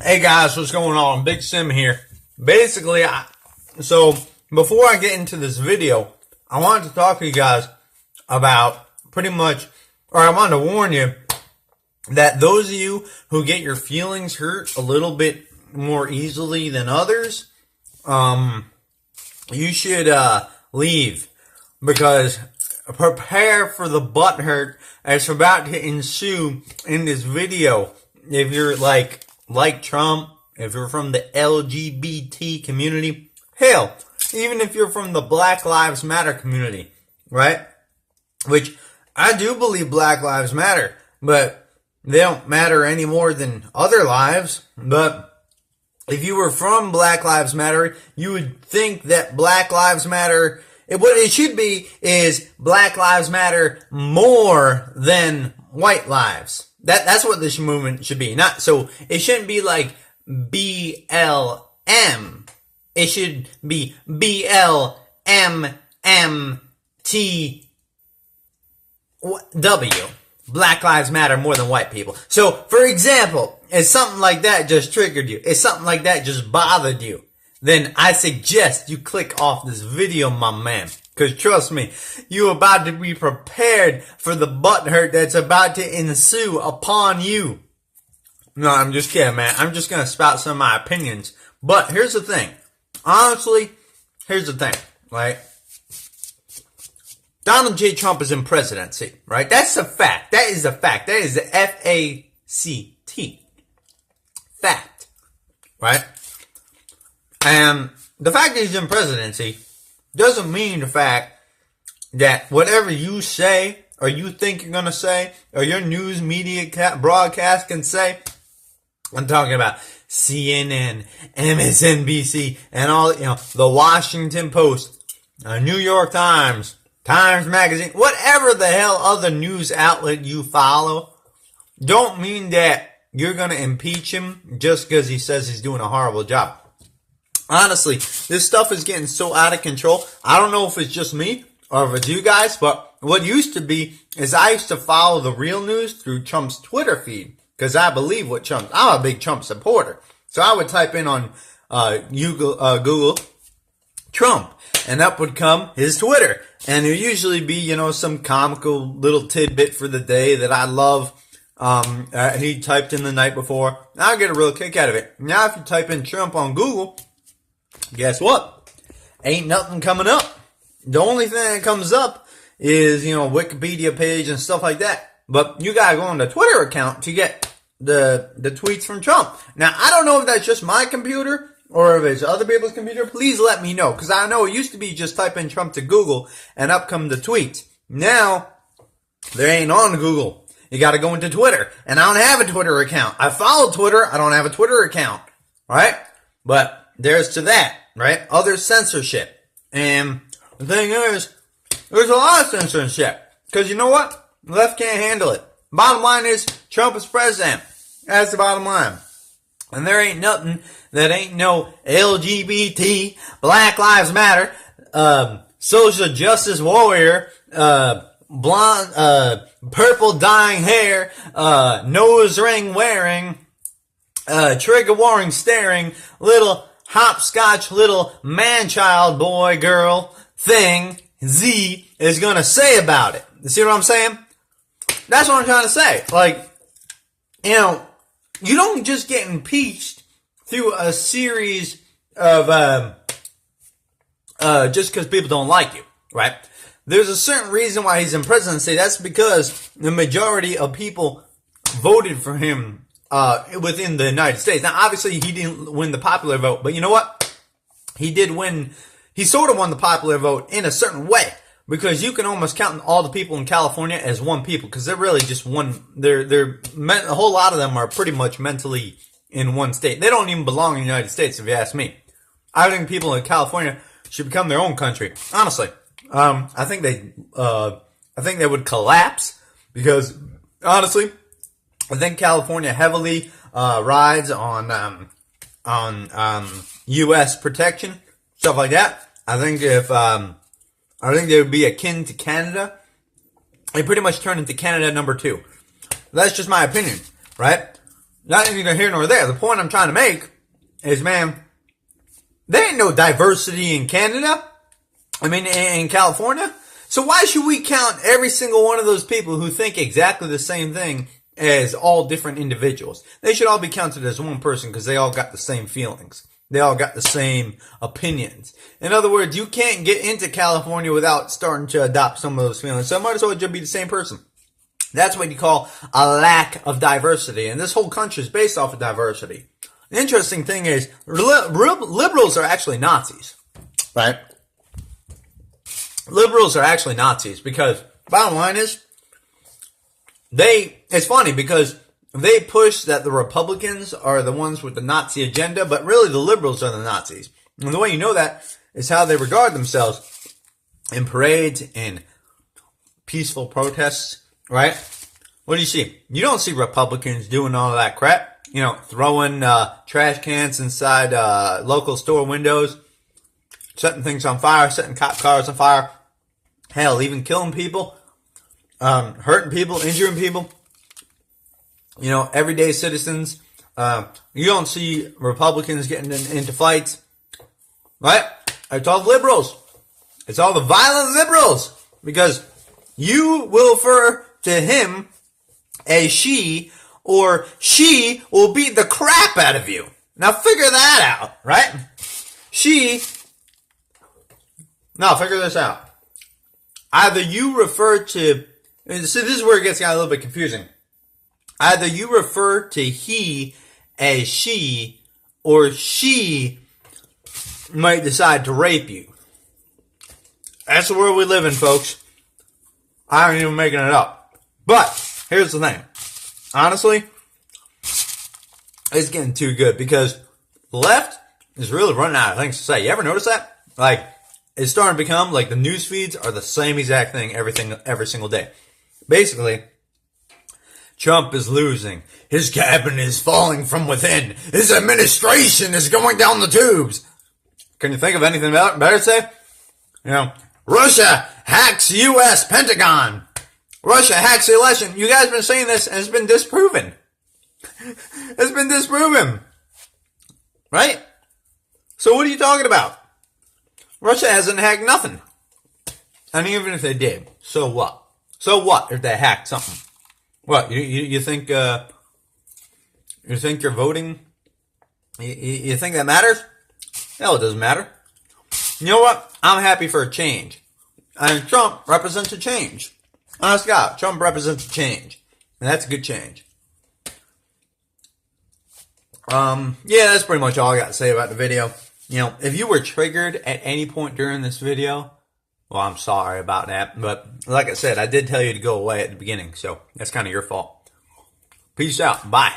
Hey guys, what's going on? Big Sim here. Basically, so before I get into this video, I wanted to talk to you guys about pretty much, or I wanted to warn you that those of you who get your feelings hurt a little bit more easily than others, you should leave, because prepare for the butt hurt that's about to ensue in this video. If you're like Trump, if you're from the LGBT community, hell, even if you're from the Black Lives Matter community, right? Which I do believe Black Lives matter, but they don't matter any more than other lives. But if you were from Black Lives Matter, you would think that Black Lives Matter, what it should be is Black Lives Matter more than white lives. That's what this movement should be. Not so it shouldn't be like BLM. It should be BLMMTW. Black Lives Matter more than white people. So, for example, if something like that just triggered you, if something like that just bothered you, then I suggest you click off this video, my man. Because trust me, you're about to be prepared for the butt hurt that's about to ensue upon you. No, I'm just kidding, man. I'm just going to spout some of my opinions. But here's the thing. Honestly, here's the thing, right? Donald J. Trump is in presidency, right? That's a fact. That is a fact. That is the F-A-C-T. Fact. Right? And the fact that he's in presidency doesn't mean the fact that whatever you say or you think you're going to say or your news media broadcast can say, I'm talking about CNN, MSNBC, and all, the Washington Post, New York Times, Times Magazine, whatever the hell other news outlet you follow, don't mean that you're going to impeach him just because he says he's doing a horrible job. Honestly, this stuff is getting so out of control. I don't know if it's just me or if it's you guys, but what used to be is I used to follow the real news through Trump's Twitter feed because I believe what I'm a big Trump supporter. So I would type in on Google Trump, and up would come his Twitter. And it would usually be, some comical little tidbit for the day that I love. He typed in the night before. I get a real kick out of it. Now if you type in Trump on Google, guess what? Ain't nothing coming up. The only thing that comes up is, Wikipedia page and stuff like that. But you gotta go on the Twitter account to get the tweets from Trump. Now, I don't know if that's just my computer or if it's other people's computer. Please let me know. Because I know it used to be just type in Trump to Google and up come the tweets. Now, they ain't on Google. You gotta go into Twitter. And I don't have a Twitter account. I follow Twitter. I don't have a Twitter account. Alright? But there's to that, right? Other censorship. And the thing is, there's a lot of censorship. Because you know what? The left can't handle it. Bottom line is, Trump is president. That's the bottom line. And there ain't nothing that ain't no LGBT, Black Lives Matter, social justice warrior, blonde, purple dyeing hair, nose ring wearing, trigger warning staring, little hopscotch little man-child boy girl thing Z is gonna say about it. You see what I'm saying? That's what I'm trying to say. You don't just get impeached through a series of just because people don't like you, right? There's a certain reason why he's in presidency. That's because the majority of people voted for him within the United States. Now, obviously, he didn't win the popular vote, but you know what? He did win. He sort of won the popular vote in a certain way, because you can almost count all the people in California as one people, because they're really just one. A whole lot of them are pretty much mentally in one state. They don't even belong in the United States, if you ask me. I think people in California should become their own country. Honestly, I think they would collapse, because honestly, I think California heavily rides on U.S. protection, stuff like that. I think they would be akin to Canada. They pretty much turn into Canada number 2. That's just my opinion, right? not neither here nor there. The point I'm trying to make is, man, there ain't no diversity in Canada. I mean, in California. So why should we count every single one of those people who think exactly the same thing as all different individuals? They should all be counted as one person because they all got the same feelings. They all got the same opinions. In other words, you can't get into California without starting to adopt some of those feelings. So it might as well just be the same person. That's what you call a lack of diversity. And this whole country is based off of diversity. The interesting thing is, liberals are actually Nazis. Right? Liberals are actually Nazis because, bottom line is, it's funny because they push that the Republicans are the ones with the Nazi agenda, but really the liberals are the Nazis. And the way you know that is how they regard themselves in parades, in peaceful protests, right? What do you see? You don't see Republicans doing all of that crap. You know, throwing trash cans inside local store windows, setting things on fire, setting cop cars on fire, hell, even killing people, hurting people, injuring people. You know, everyday citizens. You don't see Republicans getting into fights, right? It's all liberals. It's all the violent liberals because you will refer to him as she, or she will beat the crap out of you. Now figure that out, right? Now figure this out. Either you refer to, see, this is where it gets a little bit confusing. Either you refer to he as she, or she might decide to rape you. That's the world we live in, folks. I ain't even making it up. But here's the thing. Honestly, it's getting too good because the left is really running out of things to say. You ever notice that? Like, it's starting to become like the news feeds are the same exact thing every single day. Basically, Trump is losing. His cabinet is falling from within. His administration is going down the tubes. Can you think of anything better to say? You know, Russia hacks U.S. Pentagon. Russia hacks the election. You guys have been saying this and it's been disproven. It's been disproven. Right? So what are you talking about? Russia hasn't hacked nothing. And even if they did, so what? So what if they hacked something? What, you think you're voting? You think that matters? Hell, it doesn't matter. You know what? I'm happy for a change. And Trump represents a change. Honest to God, Trump represents a change. And that's a good change. Yeah, that's pretty much all I got to say about the video. You know, if you were triggered at any point during this video, well, I'm sorry about that. But like I said, I did tell you to go away at the beginning. So that's kind of your fault. Peace out. Bye.